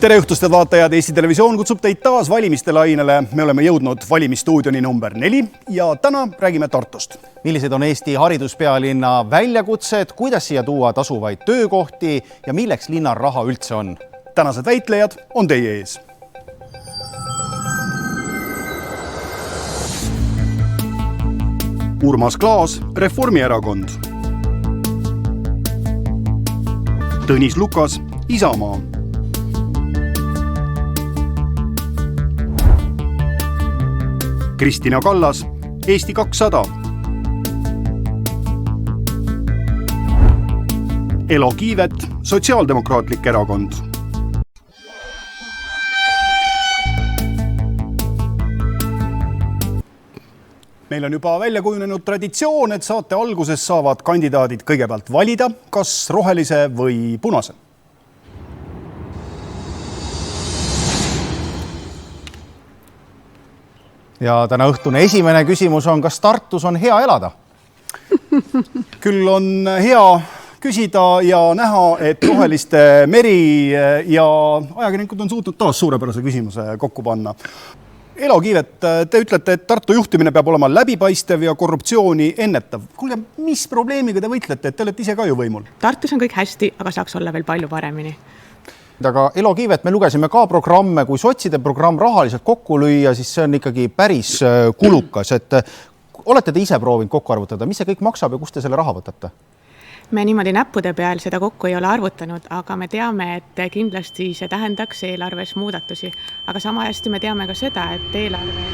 Tere õhtust, vaatajad! Eesti Televisioon kutsub teid taas valimiste lainele. Me oleme jõudnud valimistuudioni number 4 ja täna räägime Tartust. Millised on Eesti hariduspealinna väljakutsed, kuidas siia tuua tasuvaid töökohti ja milleks linnal raha üldse on? Tänased väitlejad on teie ees. Urmas Klaas, Reformierakond. Tõnis Lukas, Isamaa. Kristina Kallas, Eesti 200. Elo Kiivet, Sotsiaaldemokraatlik erakond. Meil on juba välja kujunenud traditsioon, et saate alguses saavad kandidaadid kõigepealt valida, kas rohelise või punase. Ja täna õhtune esimene küsimus on, kas Tartus on hea elada? Küll on hea küsida ja näha, et roheliste meri ja ajakirjanikud on suutnud taas suurepärase küsimuse kokku panna. Elo Kiivet, te ütlete, et Tartu juhtimine peab olema läbipaistev ja korruptsiooni ennetav. Kuulge, mis probleemiga te võitlete, et te olete ise ka ju võimul? Tartus on kõik hästi, aga saaks olla veel palju paremini. Aga Elo Kiivet, me lugesime ka programme, kui sotside programm rahaliselt kokku lüüa, siis see on ikkagi päris kulukas. Et olete te ise proovinud kokku arvutada, mis see kõik maksab ja kust te selle raha võtate? Me niimoodi näppude peal seda kokku ei ole arvutanud, aga me teame, et kindlasti see tähendaks eelarves muudatusi. Aga sama hästi me teame ka seda, et eelarve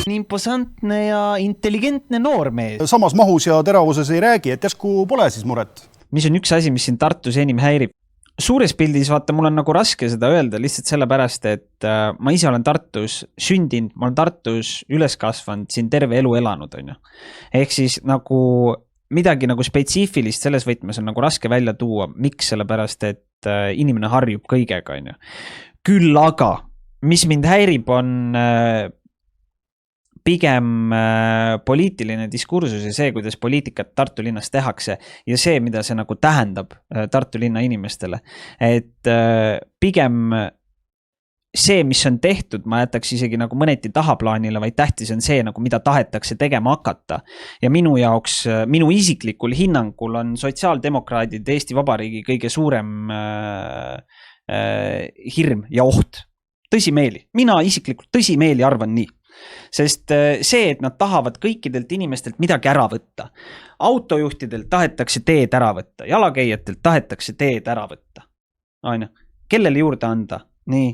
on imposantne ja intelligentne noormees. Samas mahus ja teravuses ei räägi, et järsku pole siis muret. Mis on üks asi, mis siin Tartus enim häirib? Suures pildis, vaata, mul on nagu raske seda öelda lihtsalt sellepärast, et ma ise olen Tartus sündinud, ma olen Tartus üles kasvanud, siin terve elu elanud, on ju. Ehk siis nagu midagi nagu spetsiifilist selles võtmes on nagu raske välja tuua, miks sellepärast, et inimene harjub kõigega, on ju. Küll aga, mis mind häirib, on pigem poliitiline diskursus ja see, kuidas poliitikat Tartu linnas tehakse ja see, mida see nagu tähendab Tartu linna inimestele. Et pigem see, mis on tehtud, ma jätaks isegi nagu mõneti tahaplaanile, vaid tähtis on see, nagu mida tahetakse tegema hakata. Ja minu jaoks, minu isiklikul hinnangul on sotsiaaldemokraadid Eesti Vabariigi kõige suurem hirm ja oht. Tõsimeeli. Mina isiklikult tõsimeeli arvan nii. Sest see, et nad tahavad kõikidelt inimestelt midagi ära võtta. Autojuhtidelt tahetakse teed ära võtta, jalakäijatelt tahetakse teed ära võtta. Aina. Kellele juurde anda? Nii.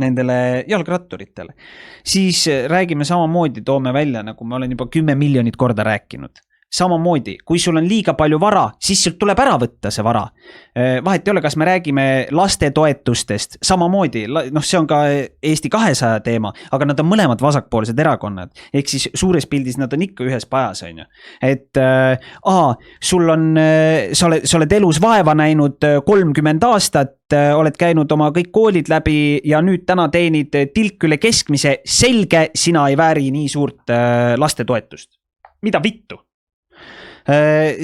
Nendele jalgratturitele. Siis räägime samamoodi, toome välja, nagu me olen juba 10 miljonit korda rääkinud. Samamoodi, kui sul on liiga palju vara, siis sul tuleb ära võtta see vara. Vahet ei ole, kas me räägime laste toetustest, samamoodi, see on ka Eesti 200 teema, aga nad on mõlemad vasakpoolsed erakonnad. Ehk siis suures pildis nad on ikka ühes pajas, on ju. Et sul on, sa oled elus vaeva näinud 30 aastat, oled käinud oma kõik koolid läbi ja nüüd täna teenid tilk üle keskmise, selge, sina ei vääri nii suurt laste toetust. Mida vittu?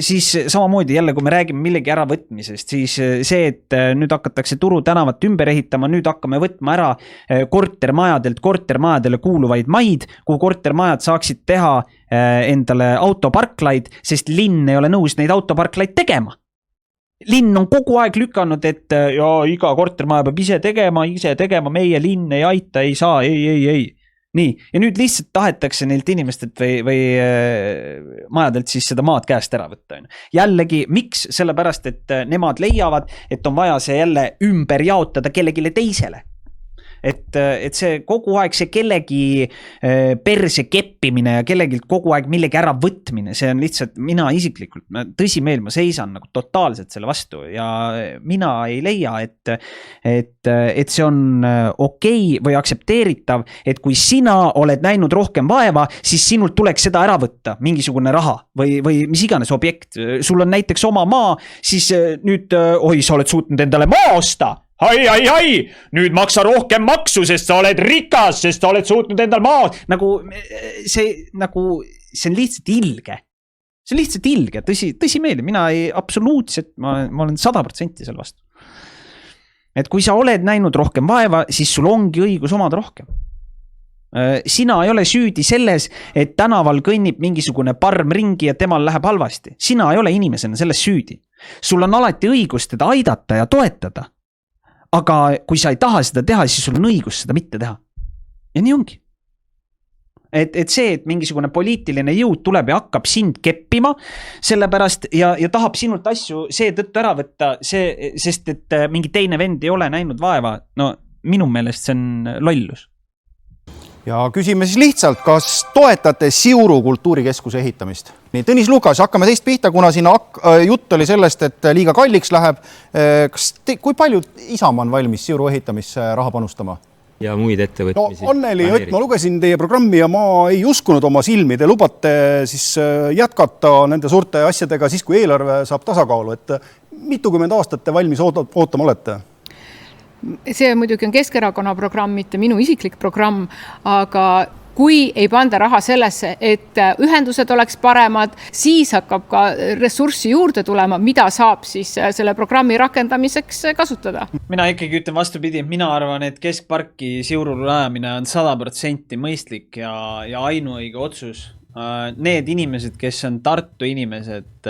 Siis samamoodi jälle, kui me räägime millegi äravõtmisest, siis see, et nüüd hakatakse Turu tänavat ümber ehitama, nüüd hakkame võtma ära kortermajadele kuuluvaid maid, kuhu kortermajad saaksid teha endale autoparklaid, sest linn ei ole nõus neid autoparklaid tegema. Linn on kogu aeg lükanud, et iga kortermaja peab ise tegema, meie linn ei aita, ei saa, ei. Nii, ja nüüd lihtsalt tahetakse neilt inimestelt või majadelt siis seda maad käest ära võtta. Jällegi, miks? Sellepärast, et nemad leiavad, et on vaja see jälle ümber jaotada kellegile teisele. Et see kogu aeg see kellegi perse keppimine ja kellegilt kogu aeg millegi ära võtmine, see on lihtsalt mina isiklikult, tõsimeel ma seisan nagu totaalselt selle vastu ja mina ei leia, et see on okei või aktsepteeritav, et kui sina oled näinud rohkem vaeva, siis sinult tuleks seda ära võtta, mingisugune raha või mis iganes objekt. Sul on näiteks oma maa, siis nüüd, sa oled suutnud endale maa osta. Hai, nüüd maksa rohkem maksu, sest sa oled rikas, sest sa oled suutnud endal maa. See on lihtsalt ilge. See on lihtsalt ilge, tõsi meeli. Mina ei absoluutselt, ma olen 100% selle vastu. et kui sa oled näinud rohkem vaeva, siis sul ongi õigus omada rohkem. Sina ei ole süüdi selles, et tänaval kõnnib mingisugune parm ringi ja temal läheb halvasti. Sina ei ole inimesena selles süüdi. Sul on alati õigus teda aidata ja toetada. Aga kui sa ei taha seda teha, siis sul on õigus seda mitte teha. Ja nii ongi. Et see, et mingisugune poliitiline jõud tuleb ja hakkab sind keppima sellepärast ja tahab sinult asju seetõttu ära võtta, sest et mingi teine vend ei ole näinud vaeva, no minu meelest see on lollus. Ja küsime siis lihtsalt, kas toetate Siuru kultuurikeskuse ehitamist? Nii, Tõnis Lukas, hakkame teist pihta, kuna siin jutt oli sellest, et liiga kalliks läheb. Kui palju Isamaa on valmis Siuru ehitamisse raha panustama? Ja muid ettevõtmisi. No Anneli Ott, ma lugesin teie programmi ja ma ei uskunud oma silmi. Te lubate siis jätkata nende suurte asjadega siis, kui eelarve saab tasakaalu. Et mitukümmend aastat te valmis ootama olete? See muidugi on Keskerakonna programm, mitte minu isiklik programm, aga kui ei panda raha sellesse, et ühendused oleks paremad, siis hakkab ka ressurssi juurde tulema, mida saab siis selle programmi rakendamiseks kasutada. Mina ikkagi ütlen vastupidi, mina arvan, et keskparki Siurule ajamine on 100% mõistlik ja ainuõige otsus. Need inimesed, kes on Tartu inimesed,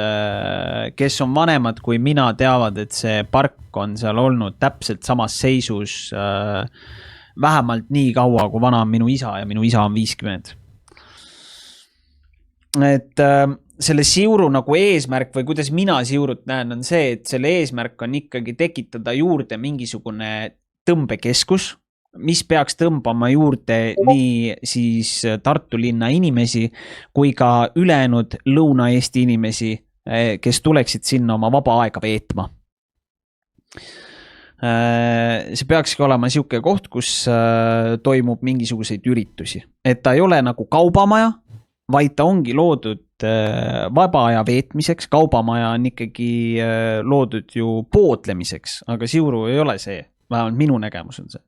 kes on vanemad kui mina, teavad, et see park on seal olnud täpselt samas seisus vähemalt nii kaua, kui vana on minu isa ja minu isa on 50. Et selle Siuru nagu eesmärk või kuidas mina Siurut näen, on see, et selle eesmärk on ikkagi tekitada juurde mingisugune tõmbekeskus, mis peaks tõmbama juurde nii siis Tartu linna inimesi kui ka ülejäänud Lõuna-Eesti inimesi, kes tuleksid sinna oma vaba aega veetma. See peakski olema siuke koht, kus toimub mingisuguseid üritusi. Et ta ei ole nagu kaubamaja, vaid ta ongi loodud vaba aja veetmiseks. Kaubamaja on ikkagi loodud ju poodlemiseks, aga Siuru ei ole see. Vähemalt minu nägemus on see.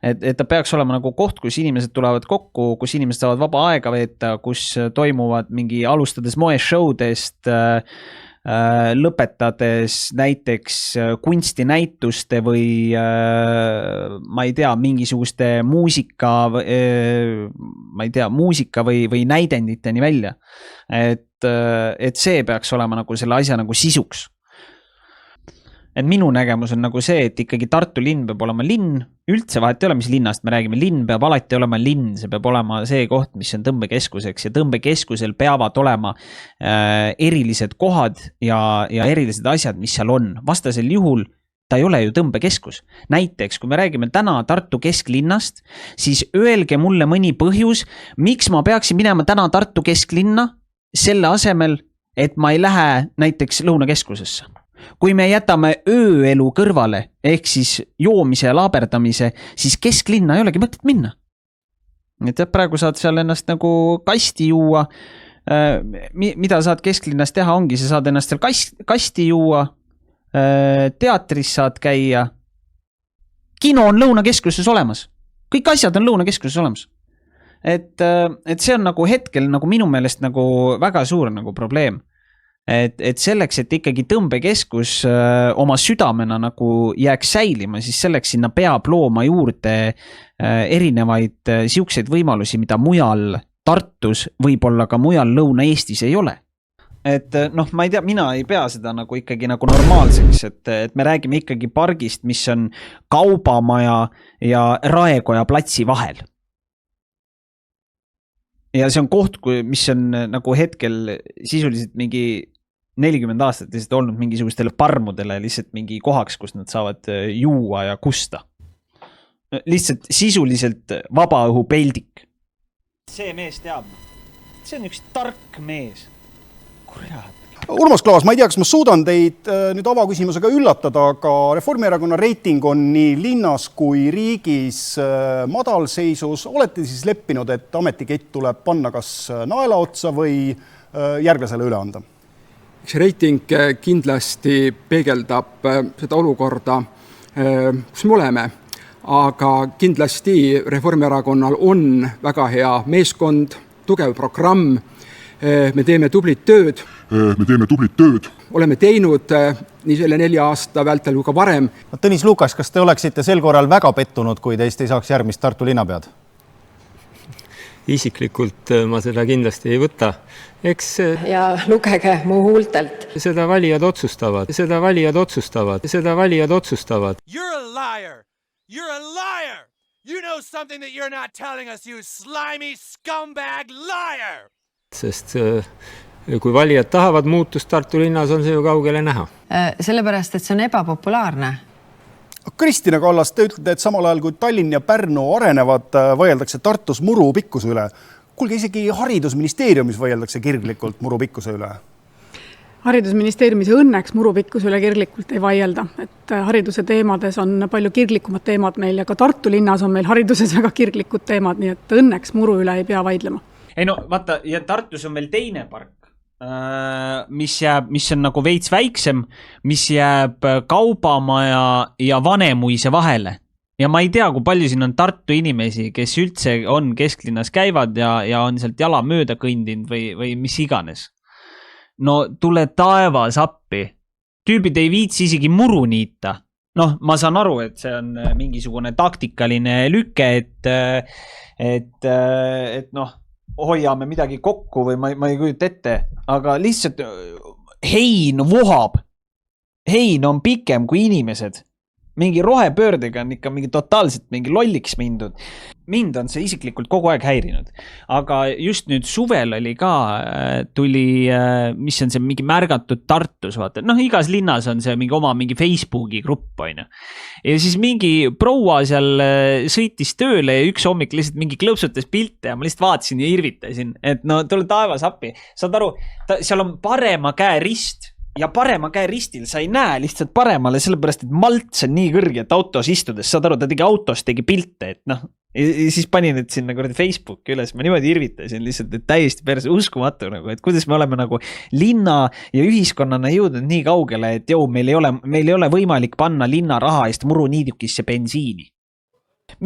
Et ta peaks olema nagu koht, kus inimesed tulevad kokku, kus inimesed saavad vaba aega veeta, kus toimuvad mingi alustades moeshowdest, lõpetades näiteks kunstinäituste või ma ei tea, mingisuguste muusika või näidenditeni välja. Et see peaks olema nagu selle asja nagu sisuks. Et minu nägemus on nagu see, et ikkagi Tartu linn peab olema linn, üldse vahet ei ole, mis linnast me räägime, linn peab alati olema linn, see peab olema see koht, mis on tõmbekeskuseks ja tõmbekeskusel peavad olema erilised kohad ja erilised asjad, mis seal on. Vastasel juhul ta ei ole ju tõmbekeskus. Näiteks, kui me räägime täna Tartu kesklinnast, siis öelge mulle mõni põhjus, miks ma peaksin minema täna Tartu kesklinna selle asemel, et ma ei lähe näiteks Lõunakeskusesse. Kui me jätame ööelu kõrvale, ehk siis joomise ja laaberdamise, siis kesklinna ei olegi mõtet minna. Et praegu saad seal ennast nagu kasti juua. Mida saad kesklinnas teha ongi, sa saad ennast seal kasti juua, teatris saad käia. Kino on Lõunakeskuses olemas. Kõik asjad on Lõunakeskuses olemas. Et see on nagu hetkel nagu minu meelest nagu väga suur nagu probleem. Et selleks, et ikkagi tõmbekeskus oma südamena nagu jääks säilima, siis selleks sinna peab looma juurde erinevaid siukseid võimalusi, mida mujal Tartus, võib-olla ka mujal Lõuna-Eestis ei ole. Et noh, ma ei tea, mina ei pea seda nagu ikkagi nagu normaalseks, et me räägime ikkagi pargist, mis on Kaubamaja ja Raekoja platsi vahel. Ja see on koht, mis on nagu hetkel sisuliselt mingi 40 aastat lihtsalt olnud mingisugustele parmudele lihtsalt mingi kohaks, kus nad saavad juua ja kusta. Lihtsalt sisuliselt vabaõhu peldik. See mees teab. See on üks tark mees. Kurat. Urmas Klaas, ma ei tea, kas ma suudan teid nüüd avaküsimusega üllatada, aga Reformierakonna reiting on nii linnas kui riigis madalseisus. Olete siis leppinud, et ametikett tuleb panna kas naela otsa või järglasele üle anda? Eks reiting kindlasti peegeldab seda olukorda, kus me oleme, aga kindlasti Reformierakonnal on väga hea meeskond, tugev programm, me teeme tublit tööd. oleme teinud nii selle 4 aasta vältel kui ka varem. Tõnis Lukas, kas te oleksite sel korral väga pettunud, kui teist ei saaks järgmist Tartu linnapead? Isiklikult ma seda kindlasti ei võta. Eks ja lugege mu huultelt. Seda valijad otsustavad. You're a liar! You're a liar! You know something that you're not telling us, you slimy scumbag liar! Sest kui valijad tahavad muutust Tartu linnas, on see ju kaugele näha. Sellepärast, et see on ebapopulaarne. Kristina Kallas, te ütlete, et samal ajal kui Tallinn ja Pärnu arenevad, võeldakse Tartus muru pikkuse üle. Kuulge, isegi haridusministeeriumis võeldakse kirglikult muru pikkuse üle. Haridusministeeriumis õnneks muru pikkuse üle kirglikult ei vaielda. Et hariduse teemades on palju kirglikumad teemad meil ja ka Tartu linnas on meil hariduses väga kirglikud teemad, nii et õnneks muru üle ei pea vaidlema. Ei no vaata, ja Tartus on veel teine park, mis on nagu veits väiksem, mis jääb Kaubamaja ja Vanemuise vahele. Ja ma ei tea, kui palju siin on Tartu inimesi, kes üldse on kesklinnas käivad ja on sealt jala mööda kõndinud või mis iganes. No tule taevas appi. Tüübid ei viitsi isegi muru niita. Noh, ma saan aru, et see on mingisugune taktikaline lüke, et noh, hoiame midagi kokku või ma ei kujuta ette, aga lihtsalt hein vohab. Hein on pikem kui inimesed. Mingi rohepöördega on ikka mingi totaalselt mingi lolliks mindud. Mind on see isiklikult kogu aeg häirinud. Aga just nüüd suvel oli ka, tuli, mis on see mingi märgatud Tartus, vaata. Noh, igas linnas on see mingi oma mingi Facebooki grupp, on ju. Ja siis mingi proua seal sõitis tööle ja üks hommik lihtsalt mingi klõpsutas pilte ja ma lihtsalt vaatasin ja irvitasin, et no tule taevas appi. Saad aru, seal on parema käe rist. Ja parema käe ristil sa ei näe lihtsalt paremale, sellepärast, et malts on nii kõrge, et autos istudes, saad aru, ta tegi autos, tegi pilte, et noh, ja siis panin need sinna Facebooki üles, ma niimoodi irvitasin lihtsalt, et täiesti perse, uskumatu nagu, et kuidas me oleme nagu linna ja ühiskonnana jõudnud nii kaugele, et meil ei ole võimalik panna linna raha eest muruniidukisse bensiini.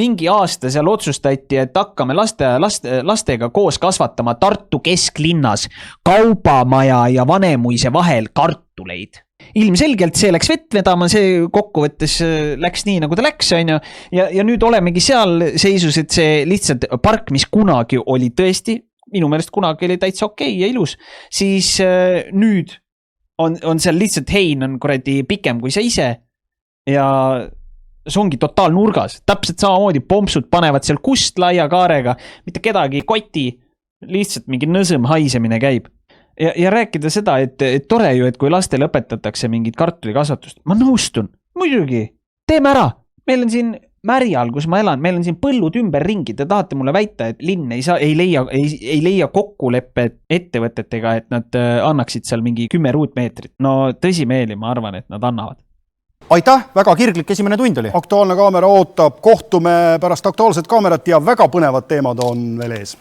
Mingi aasta seal otsustati, et hakkame lastega koos kasvatama Tartu kesklinnas Kaubamaja ja Vanemuise vahel kartuleid. Ilmselgelt see läks vett vedama, see kokkuvõttes läks nii, nagu ta läks, on ju. Ja nüüd olemegi seal seisus, et see lihtsalt park, mis kunagi oli tõesti, minu meelest kunagi oli täitsa okei ja ilus, siis nüüd on seal lihtsalt hein on kuradi pikem kui sa ise ja see ongi totaal nurgas. Täpselt samamoodi pompsud panevad seal kust laia kaarega, mitte kedagi koti, lihtsalt mingi nõsõm haisemine käib. Ja rääkida seda, et tore ju, et kui lastele õpetatakse mingit kartulikasvatust, ma nõustun, muidugi, teeme ära. Meil on siin Märjal, kus ma elan, meil on siin põllud ümber ringi, te tahate mulle väita, et linn ei leia kokkulepped ettevõtetega, et nad annaksid seal mingi 10 ruutmeetrit. No tõsimeeli ma arvan, et nad annavad. Aitäh, väga kirglik esimene tund oli. Aktuaalne kaamera ootab, kohtume pärast Aktuaalset kaamerat ja väga põnevad teemad on veel ees.